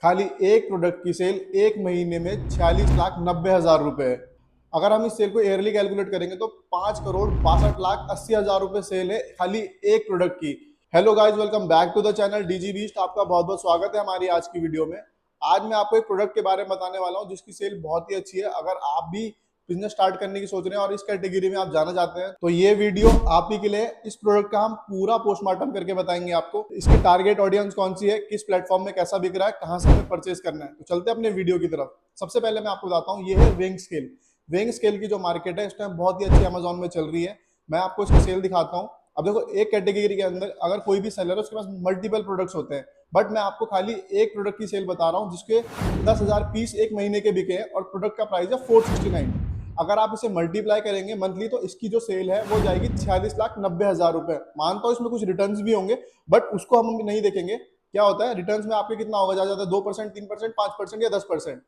खाली एक प्रोडक्ट की सेल एक महीने में 46,90,000 रुपए है। अगर हम इस सेल को ईयरली कैलकुलेट करेंगे तो 5,62,80,000 रुपए सेल है खाली एक प्रोडक्ट की। Hello guys, welcome back to the channel DG Beast. आपका बहुत बहुत स्वागत है हमारी आज की वीडियो में। आज मैं आपको एक प्रोडक्ट के बारे में बताने वाला हूं जिसकी सेल बहुत ही अच्छी है। अगर आप भी बिजनेस स्टार्ट करने की सोच रहे हैं और इस कैटेगरी में आप जाना चाहते हैं तो ये वीडियो आप ही के लिए। इस प्रोडक्ट का हम पूरा पोस्टमार्टम करके बताएंगे आपको। इसकी टारगेट ऑडियंस कौन सी है, किस प्लेटफॉर्म में कैसा बिक रहा है, कहां से हमें परचेज करना है। तो चलते हैं अपने वीडियो की तरफ। सबसे पहले मैं आपको बताता हूँ, ये है वेंग स्केल। वेंग स्केल की जो मार्केट है इस टाइम बहुत ही अच्छी अमेजोन में चल रही है। मैं आपको इसकी सेल दिखाता हूँ। अब देखो, एक कैटेगरी के अंदर अगर कोई भी सेलर है उसके पास मल्टीपल प्रोडक्ट्स होते हैं, बट मैं आपको खाली एक प्रोडक्ट की सेल बता रहा हूँ जिसके 10,000 पीस एक महीने के बिके हैं और प्रोडक्ट का प्राइस है 469। अगर आप इसे मल्टीप्लाई करेंगे मंथली तो इसकी जो सेल है वो जाएगी 46,90,000 रुपए। मानता हूँ इसमें कुछ रिटर्न्स भी होंगे, बट उसको हम नहीं देखेंगे। क्या होता है रिटर्न्स में आपके कितना होगा, ज्यादा 2%, 3%, 5% या 10%।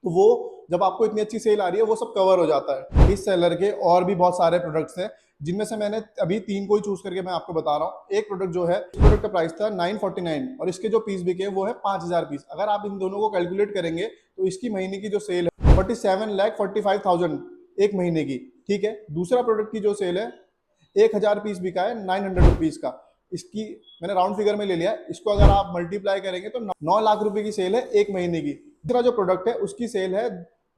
तो वो जब आपको इतनी अच्छी सेल आ रही है वो सब कवर हो जाता है। इस सेलर के और भी बहुत सारे प्रोडक्ट्स हैं जिनमें से मैंने अभी 3 को ही चूज करके मैं आपको बता रहा हूँ। एक प्रोडक्ट जो है, इस प्रोडक्ट का प्राइस था 949 और इसके जो पीस बिके वो है 5,000 पीस। अगर आप इन दोनों को कैलकुलेट करेंगे तो इसकी महीने की जो सेल है 47,45,000 एक महीने की। ठीक है, दूसरा प्रोडक्ट की जो सेल है 1,000 पीस बिका है 900 रुपीज का। इसकी मैंने राउंड फिगर में ले लिया। इसको अगर आप मल्टीप्लाई करेंगे तो 9 लाख रुपए की सेल है एक महीने की। दूसरा जो प्रोडक्ट है उसकी सेल है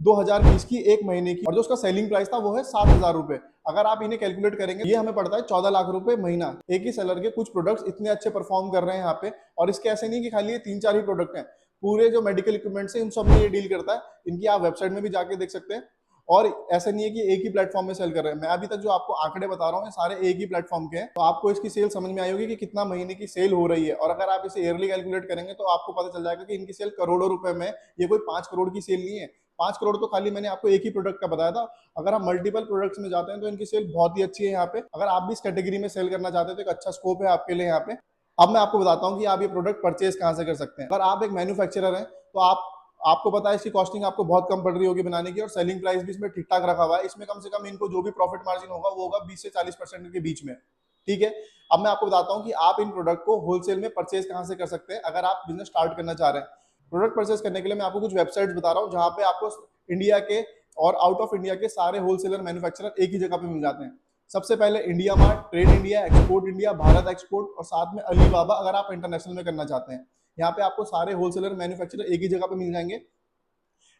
2,000 पीस की एक महीने की और जो उसका सेलिंग प्राइस था वो है 7,000 रुपए। अगर आप इन्हें कैलकुलेट करेंगे ये हमें पड़ता है 14 लाख रुपए महीना। एक ही सेलर के कुछ प्रोडक्ट्स इतने अच्छे परफॉर्म कर रहे हैं यहाँ पे। और इसके ऐसे नहीं कि खाली ये 3-4 ही प्रोडक्ट हैं, पूरे जो मेडिकल इक्विपमेंट्स है इन सब में ये डील करता है। इनकी आप वेबसाइट में भी जाके देख सकते हैं। और ऐसा नहीं है कि एक ही प्लेटफॉर्म में सेल कर रहे हैं। मैं अभी तक जो आपको आंकड़े बता रहा हूँ सारे एक ही प्लेटफॉर्म के हैं, तो आपको इसकी सेल समझ में आई होगी कि कितना महीने की सेल हो रही है। और अगर आप इसे ईयरली कैलकुलेट करेंगे तो आपको पता चल जाएगा कि इनकी सेल करोड़ों रुपए में। ये कोई 5 करोड़ की सेल नहीं है। 5 करोड़ तो खाली मैंने आपको एक ही प्रोडक्ट का बताया था। अगर हम मल्टीपल प्रोडक्ट्स में जाते हैं तो इनकी सेल बहुत ही अच्छी है यहाँ पे। अगर आप भी इस कैटेगरी में सेल करना चाहते हैं तो एक अच्छा स्कोप है आपके लिए यहाँ पे। अब मैं आपको बताता हूँ कि आप ये प्रोडक्ट परचेज कहाँ से कर सकते हैं। अगर आप एक मैन्युफैक्चरर हैं तो आपको पता है इसकी कॉस्टिंग आपको बहुत कम पड़ रही होगी बनाने की और सेलिंग प्राइस भी इसमें ठीक ठाक रखा हुआ है। इसमें कम से कम इनको जो भी प्रॉफिट मार्जिन होगा वो होगा 20 से 40% के बीच में। ठीक है, अब मैं आपको बताता हूँ कि आप इन प्रोडक्ट को होलसेल में परचेज कहाँ से कर सकते हैं अगर आप बिजनेस स्टार्ट करना चाह रहे हैं। प्रोडक्ट परचेज करने के लिए मैं आपको कुछ वेबसाइट्स बता रहा हूँ जहाँ पे आपको इंडिया के और आउट ऑफ इंडिया के सारे होलसेलर मैन्युफैक्चरर एक ही जगह पे मिल जाते हैं। सबसे पहले India mart, trade India, export India, Bharat export और साथ में अलीबाबा अगर आप इंटरनेशनल में करना चाहते हैं। यहाँ पे आपको सारे होलसेलर मैन्युफैक्चरर एक ही जगह पे मिल जाएंगे।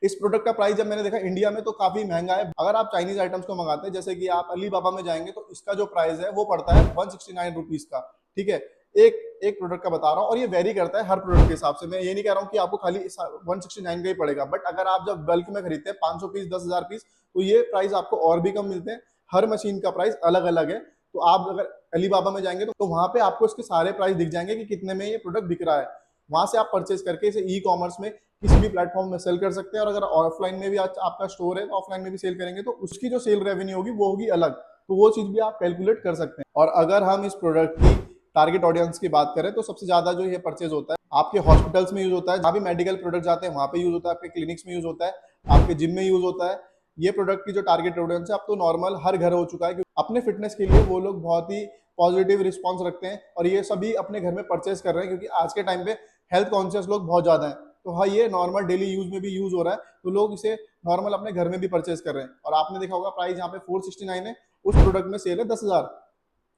इस प्रोडक्ट का प्राइस जब मैंने देखा इंडिया में तो काफी महंगा है। अगर आप चाइनीज आइटम्स को मंगाते हैं जैसे कि आप अलीबाबा में जाएंगे तो इसका जो प्राइस है वो पड़ता है 169 रुपीज का। ठीक है, एक एक प्रोडक्ट का बता रहा हूँ और ये वेरी करता है हर प्रोडक्ट के हिसाब से। मैं ये नहीं कह रहा हूँ कि आपको खाली 169 का ही पड़ेगा, बट अगर आप जब बल्क में खरीदते हैं 500 पीस, 10,000 पीस, तो ये प्राइस आपको और भी कम मिलते हैं। हर मशीन का प्राइस अलग अलग है। तो आप अगर अलीबाबा में जाएंगे तो वहां पे आपको इसके सारे प्राइस दिख जाएंगे कि कितने में ये प्रोडक्ट बिक रहा है। वहां से आप परचेज करके इसे ई कॉमर्स में किसी भी प्लेटफॉर्म में सेल कर सकते हैं। और अगर ऑफलाइन में भी आपका स्टोर है तो ऑफलाइन में भी सेल करेंगे तो उसकी जो सेल रेवेन्यू होगी वो होगी अलग। तो वो चीज भी आप कैलकुलेट कर सकते हैं। और अगर हम इस प्रोडक्ट की टारगेट ऑडियंस की बात करें तो सबसे ज्यादा जो ये परचेज होता है आपके हॉस्पिटल्स में यूज होता है, जहाँ भी मेडिकल प्रोडक्ट जाते हैं वहां पे यूज होता है, आपके क्लिनिक्स में यूज होता है, आपके जिम में यूज होता है। ये प्रोडक्ट की जो टारगेट ऑडियंस है अब तो नॉर्मल हर घर हो चुका है क्योंकि अपने फिटनेस के लिए वो लोग बहुत ही पॉजिटिव रिस्पॉन्स रखते हैं और ये सभी अपने घर में परचेज कर रहे हैं क्योंकि आज के टाइम पे हेल्थ कॉन्शियस लोग बहुत ज्यादा हैं। तो हाँ, ये नॉर्मल डेली यूज में भी यूज हो रहा है, तो लोग इसे नॉर्मल अपने घर में भी परचेज कर रहे हैं। और आपने देखा होगा प्राइस यहाँ पे 469 है, उस प्रोडक्ट में सेल है 10,000।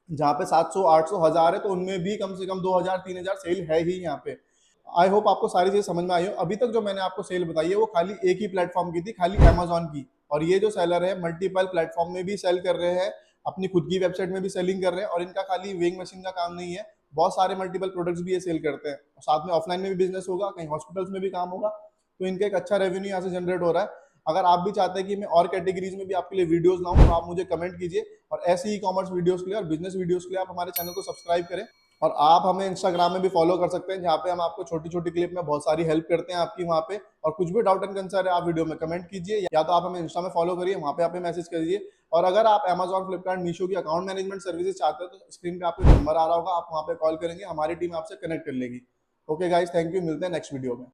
जहाँ पे 700, 800, 1000 है तो उनमें भी कम से कम 2,000, 3,000 सेल है ही यहाँ पे। आई होप आपको सारी चीजें समझ में आई हो। अभी तक जो मैंने आपको सेल बताई है वो खाली एक ही प्लेटफॉर्म की थी, खाली अमेजोन की। और ये जो सेलर है मल्टीपल प्लेटफॉर्म में भी सेल कर रहे हैं, अपनी खुद की वेबसाइट में भी सेलिंग कर रहे हैं। और इनका खाली वेइंग मशीन का काम नहीं है, बहुत सारे मल्टीपल प्रोडक्ट्स भी ये सेल करते हैं। और साथ में ऑफलाइन में भी बिजनेस होगा, कहीं हॉस्पिटल्स में भी काम होगा, तो इनका एक अच्छा रेवेन्यू यहाँ से जनरेट हो रहा है। अगर आप भी चाहते हैं कि मैं और कैटेगरीज में भी आपके लिए वीडियोस लाऊं तो आप मुझे कमेंट कीजिए। और ऐसी ई कॉमर्स वीडियोस के लिए और बिजनेस वीडियोस के लिए आप हमारे चैनल को सब्सक्राइब करें। और आप हमें इंस्टाग्राम में भी फॉलो कर सकते हैं जहाँ पे हम आपको छोटी छोटी क्लिप में बहुत सारी हेल्प करते हैं आपकी वहाँ पे। और कुछ भी डाउट एंड कंसर्न है आप वीडियो में कमेंट कीजिए, या तो आप हमें इंस्टा में फॉलो करिए, वहाँ पे आप मैसेज करिए। और अगर आप अमेजॉन, फ्लिपकार्ट, मीशो की अकाउंट मैनेजमेंट सर्विसेज चाहते हैं तो स्क्रीन पे आपको नंबर आ रहा होगा, आप वहाँ पे कॉल करेंगे, हमारी टीम आपसे कनेक्ट कर लेगी। ओके गाइस, थैंक यू, मिलते हैं नेक्स्ट वीडियो में।